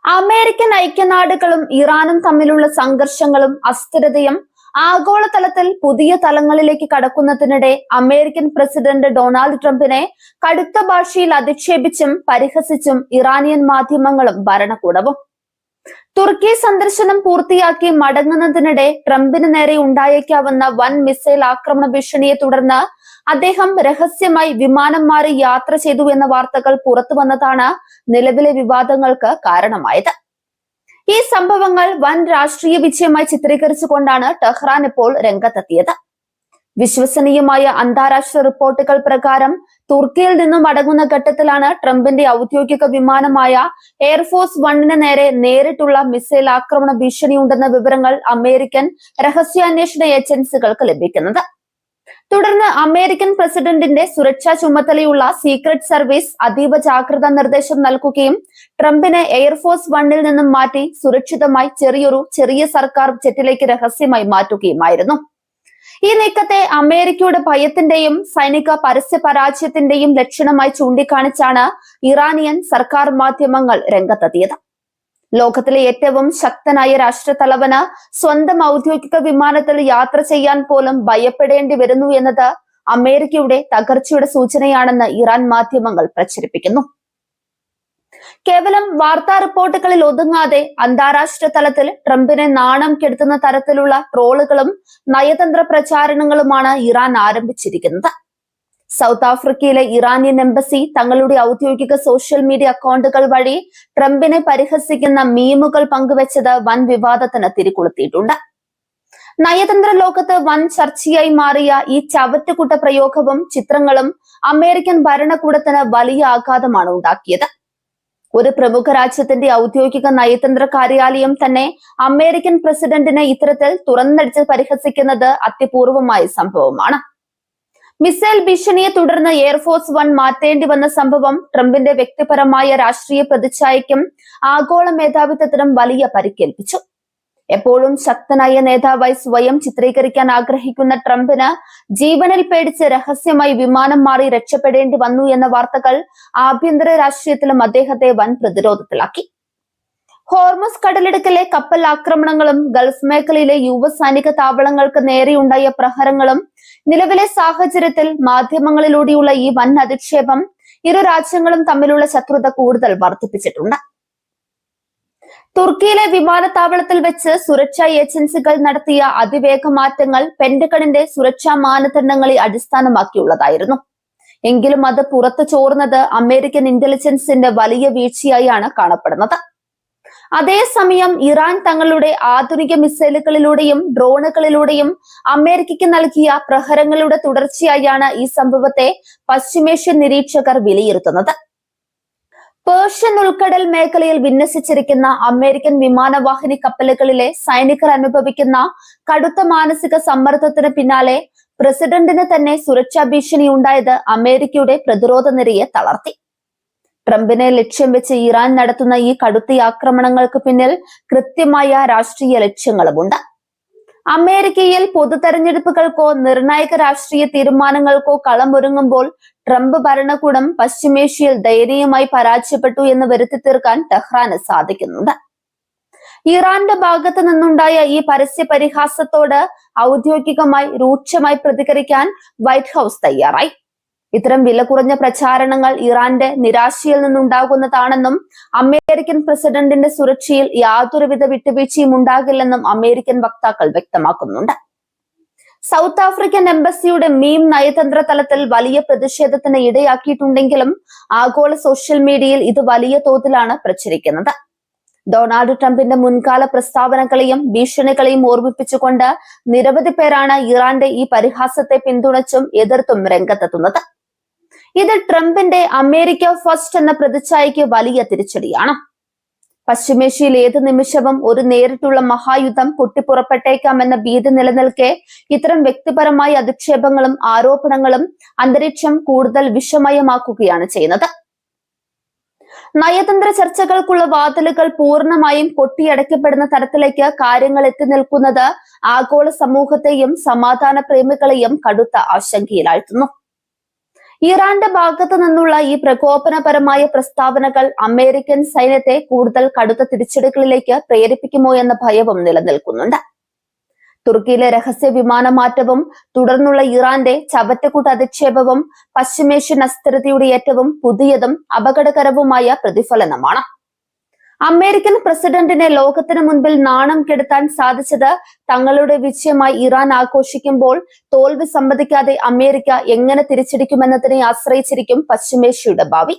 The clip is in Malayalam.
അമേരിക്കൻ ഐക്യനാടുകളും ഇറാനും തമ്മിലുള്ള സംഘർഷങ്ങളും അസ്ഥിരതയും ആഗോളതലത്തിൽ പുതിയ തലങ്ങളിലേക്ക് കടക്കുന്നതിനിടെ അമേരിക്കൻ പ്രസിഡന്റ് ഡൊണാൾഡ് ട്രംപിനെ കടുത്ത ഭാഷയിൽ അധിക്ഷേപിച്ചും പരിഹസിച്ചും ഇറാനിയൻ മാധ്യമങ്ങളും ഭരണകൂടവും. തുർക്കി സന്ദർശനം പൂർത്തിയാക്കി മടങ്ങുന്നതിനിടെ ട്രംപിന് നേരെ ഉണ്ടായേക്കാവുന്ന വൻ മിസൈൽ ആക്രമണ ഭീഷണിയെ തുടർന്ന് അദ്ദേഹം രഹസ്യമായി വിമാനം മാറി യാത്ര ചെയ്തു എന്ന വാർത്തകൾ പുറത്തു വന്നതാണ് നിലവിലെ വിവാദങ്ങൾക്ക് കാരണമായത്. ഈ സംഭവങ്ങൾ വൻ രാഷ്ട്രീയ വിജയമായി ചിത്രീകരിച്ചുകൊണ്ടാണ് ടെഹ്റാൻ ഇപ്പോൾ രംഗത്തെത്തിയത്. വിശ്വസനീയമായ അന്താരാഷ്ട്ര റിപ്പോർട്ടുകൾ പ്രകാരം തുർക്കിയിൽ നിന്നും മടങ്ങുന്ന ഘട്ടത്തിലാണ് ട്രംപിന്റെ ഔദ്യോഗിക വിമാനമായ എയർഫോഴ്സ് വണ്ണിന് നേരെ നേരിട്ടുള്ള മിസൈൽ ആക്രമണ ഭീഷണിയുണ്ടെന്ന വിവരങ്ങൾ അമേരിക്കൻ രഹസ്യാന്വേഷണ ഏജൻസികൾക്ക് ലഭിക്കുന്നത്. തുടർന്ന് അമേരിക്കൻ പ്രസിഡന്റിന്റെ സുരക്ഷാ ചുമതലയുള്ള സീക്രട്ട് സർവീസ് അതീവ ജാഗ്രതാ നിർദ്ദേശം നൽകുകയും ട്രംപിനെ എയർഫോഴ്സ് വണ്ണിൽ നിന്നും മാറ്റി സുരക്ഷിതമായി ചെറിയ സർക്കാർ ജെറ്റിലേക്ക് രഹസ്യമായി മാറ്റുകയുമായിരുന്നു. ഈ നീക്കത്തെ അമേരിക്കയുടെ ഭയത്തിന്റെയും സൈനിക പരസ്യ പരാജയത്തിന്റെയും ലക്ഷണമായി ചൂണ്ടിക്കാണിച്ചാണ് ഇറാനിയൻ സർക്കാർ മാധ്യമങ്ങൾ രംഗത്തെത്തിയത്. ലോകത്തിലെ ഏറ്റവും ശക്തനായ രാഷ്ട്രത്തലവന് സ്വന്തം ഔദ്യോഗിക വിമാനത്തിൽ യാത്ര ചെയ്യാൻ പോലും ഭയപ്പെടേണ്ടി വരുന്നു എന്നത് അമേരിക്കയുടെ തകർച്ചയുടെ സൂചനയാണെന്ന് ഇറാൻ മാധ്യമങ്ങൾ പ്രചരിപ്പിക്കുന്നു. കേവലം വാർത്താ റിപ്പോർട്ടുകളിൽ ഒതുങ്ങാതെ അന്താരാഷ്ട്ര തലത്തിൽ ട്രംപിനെ നാണം കെടുത്തുന്ന തരത്തിലുള്ള ട്രോളുകളും നയതന്ത്ര പ്രചാരണങ്ങളുമാണ് ഇറാൻ ആരംഭിച്ചിരിക്കുന്നത്. സൗത്ത് ആഫ്രിക്കയിലെ ഇറാനിയൻ എംബസി തങ്ങളുടെ ഔദ്യോഗിക സോഷ്യൽ മീഡിയ അക്കൗണ്ടുകൾ വഴി ട്രംപിനെ പരിഹസിക്കുന്ന മീമുകൾ പങ്കുവച്ചത് വൻ വിവാദത്തിന് തിരികൊളുത്തിയിട്ടുണ്ട്. നയതന്ത്ര ലോകത്ത് വൻ ചർച്ചയായി മാറിയ ഈ ചവറ്റുകുട്ട പ്രയോഗവും ചിത്രങ്ങളും അമേരിക്കൻ ഭരണകൂടത്തിന് വലിയ ആഘാതമാണ് ഉണ്ടാക്കിയത്. ഒരു പ്രമുഖ രാജ്യത്തിന്റെ ഔദ്യോഗിക നയതന്ത്ര കാര്യാലയം തന്നെ അമേരിക്കൻ പ്രസിഡന്റിനെ ഇത്തരത്തിൽ തുറന്നടിച്ച് പരിഹസിക്കുന്നത് അത്യപൂർവമായ സംഭവമാണ്. മിസൈൽ ഭീഷണിയെ തുടർന്ന് എയർഫോഴ്സ് വൺ മാറ്റേണ്ടി വന്ന സംഭവം ട്രംപിന്റെ വ്യക്തിപരമായ രാഷ്ട്രീയ പ്രതിച്ഛായയ്ക്കും ആഗോള മേധാവിത്വത്തിനും വലിയ പരിക്കേൽപ്പിച്ചു. എപ്പോഴും ശക്തനായ നേതാവായി സ്വയം ചിത്രീകരിക്കാൻ ആഗ്രഹിക്കുന്ന ട്രംപിന് ജീവനിൽ പേടിച്ച് രഹസ്യമായി വിമാനം മാറി രക്ഷപ്പെടേണ്ടി വന്നു എന്ന വാർത്തകൾ ആഭ്യന്തര രാഷ്ട്രീയത്തിലും അദ്ദേഹത്തെ വൻ പ്രതിരോധത്തിലാക്കി. ഹോർമസ് കടലിടുക്കിലെ കപ്പൽ ആക്രമണങ്ങളും ഗൾഫ് മേഖലയിലെ US സൈനിക താവളങ്ങൾക്ക് നേരെയുണ്ടായ പ്രഹരങ്ങളും നിലവിലെ സാഹചര്യത്തിൽ മാധ്യമങ്ങളിലൂടെയുള്ള ഈ വൻ അധിക്ഷേപം ഇരു രാജ്യങ്ങളും തമ്മിലുള്ള ശത്രുത കൂടുതൽ വർദ്ധിപ്പിച്ചിട്ടുണ്ട്. തുർക്കിയിലെ വിമാനത്താവളത്തിൽ വെച്ച് സുരക്ഷാ ഏജൻസികൾ നടത്തിയ അതിവേഗ മാറ്റങ്ങൾ പെന്റഗണിന്റെ സുരക്ഷാ മാനദണ്ഡങ്ങളെ അടിസ്ഥാനമാക്കിയുള്ളതായിരുന്നു. എങ്കിലും അത് പുറത്തു ചോർന്നത് അമേരിക്കൻ ഇന്റലിജൻസിന്റെ വലിയ വീഴ്ചയായാണ് കാണപ്പെടുന്നത്. അതേസമയം ഇറാൻ തങ്ങളുടെ ആധുനിക മിസൈലുകളിലൂടെയും ഡ്രോണുകളിലൂടെയും അമേരിക്കയ്ക്ക് നൽകിയ പ്രഹരങ്ങളുടെ തുടർച്ചയായാണ് ഈ സംഭവത്തെ പശ്ചിമേഷ്യൻ നിരീക്ഷകർ വിലയിരുത്തുന്നത്. പേർഷ്യൻ ഉൾക്കടൽ മേഖലയിൽ വിന്യസിച്ചിരിക്കുന്ന അമേരിക്കൻ വിമാനവാഹിനി കപ്പലുകളിലെ സൈനികർ അനുഭവിക്കുന്ന കടുത്ത മാനസിക സമ്മർദ്ദത്തിന് പിന്നാലെ പ്രസിഡന്റിന് തന്നെ സുരക്ഷാ ഭീഷണി ഉണ്ടായത് അമേരിക്കയുടെ പ്രതിരോധ നിരയെ തളർത്തി. ട്രംപിനെ ലക്ഷ്യം വെച്ച് ഇറാൻ നടത്തുന്ന ഈ കടുത്ത ആക്രമണങ്ങൾക്ക് പിന്നിൽ കൃത്യമായ രാഷ്ട്രീയ ലക്ഷ്യങ്ങളുമുണ്ട്. അമേരിക്കയിൽ പൊതു തെരഞ്ഞെടുപ്പുകൾക്കോ നിർണായക രാഷ്ട്രീയ തീരുമാനങ്ങൾക്കോ കളമൊരുങ്ങുമ്പോൾ ട്രംപ് ഭരണകൂടം പശ്ചിമേഷ്യയിൽ ദയനീയമായി പരാജയപ്പെട്ടു എന്ന് വരുത്തി തീർക്കാൻ ടെഹ്റാന് സാധിക്കുന്നുണ്ട്. ഇറാന്റെ ഭാഗത്ത് നിന്നുണ്ടായ ഈ പരസ്യ പരിഹാസത്തോട് ഔദ്യോഗികമായി രൂക്ഷമായി പ്രതികരിക്കാൻ വൈറ്റ് ഹൌസ് തയ്യാറായി. ഇത്തരം വില കുറഞ്ഞ പ്രചാരണങ്ങൾ ഇറാന്റെ നിരാശയിൽ നിന്നുണ്ടാകുന്നതാണെന്നും അമേരിക്കൻ പ്രസിഡന്റിന്റെ സുരക്ഷയിൽ യാതൊരുവിധ വിട്ടുവീഴ്ചയും ഉണ്ടാകില്ലെന്നും അമേരിക്കൻ വക്താക്കൾ വ്യക്തമാക്കുന്നുണ്ട്. സൗത്ത് ആഫ്രിക്കൻ എംബസിയുടെ മീം നയതന്ത്ര തലത്തിൽ വലിയ പ്രതിഷേധത്തിന് ഇടയാക്കിയിട്ടുണ്ടെങ്കിലും ആഗോള സോഷ്യൽ മീഡിയയിൽ ഇത് വലിയ തോതിലാണ് പ്രചരിക്കുന്നത്. ഡൊണാൾഡ് ട്രംപിന്റെ മുൻകാല പ്രസ്താവനകളെയും ഭീഷണികളെയും ഓർമ്മിപ്പിച്ചുകൊണ്ട് നിരവധി പേരാണ് ഇറാന്റെ ഈ പരിഹാസത്തെ പിന്തുണച്ചും എതിർത്തും രംഗത്തെത്തുന്നത്. ഇത് ട്രംപിന്റെ അമേരിക്ക ഫസ്റ്റ് എന്ന പ്രതിച്ഛായയ്ക്ക് വലിയ തിരിച്ചടിയാണ്. പശ്ചിമേഷ്യയിൽ ഏത് നിമിഷവും ഒരു നേരിട്ടുള്ള മഹായുദ്ധം പൊട്ടിപ്പുറപ്പെട്ടേക്കാമെന്ന ഭീതി നിലനിൽക്കെ ഇത്തരം വ്യക്തിപരമായ അധിക്ഷേപങ്ങളും ആരോപണങ്ങളും അന്തരീക്ഷം കൂടുതൽ വിഷമയമാക്കുകയാണ് ചെയ്യുന്നത്. നയതന്ത്ര ചർച്ചകൾക്കുള്ള വാതിലുകൾ പൂർണ്ണമായും കൊട്ടിയടക്കപ്പെടുന്ന തരത്തിലേക്ക് കാര്യങ്ങൾ എത്തി നിൽക്കുന്നത് ആഗോള സമൂഹത്തെയും സമാധാന പ്രേമികളെയും കടുത്ത ആശങ്കയിലാഴ്ത്തുന്നു. ഇറാന്റെ ഭാഗത്തു നിന്നുള്ള ഈ പ്രകോപനപരമായ പ്രസ്താവനകൾ അമേരിക്കൻ സൈന്യത്തെ കൂടുതൽ കടുത്ത തിരിച്ചടികളിലേക്ക് പ്രേരിപ്പിക്കുമോ എന്ന ഭയവും നിലനിൽക്കുന്നുണ്ട്. തുർക്കിയിലെ രഹസ്യ വിമാനമാറ്റവും തുടർന്നുള്ള ഇറാന്റെ ചവറ്റുകുട്ട് അധിക്ഷേപവും പശ്ചിമേഷ്യൻ അസ്ഥിരതയുടെ ഏറ്റവും പുതിയതും അപകടകരവുമായ പ്രതിഫലനമാണ്. അമേരിക്കൻ പ്രസിഡന്റിനെ ലോകത്തിന് മുൻപിൽ നാണം കെടുത്താൻ സാധിച്ചത് തങ്ങളുടെ വിജയമായി ഇറാൻ ആഘോഷിക്കുമ്പോൾ തോൽവി സമ്മതിക്കാതെ അമേരിക്ക എങ്ങനെ തിരിച്ചടിക്കുമെന്നതിനെ ആശ്രയിച്ചിരിക്കും പശ്ചിമേഷ്യയുടെ ഭാവി.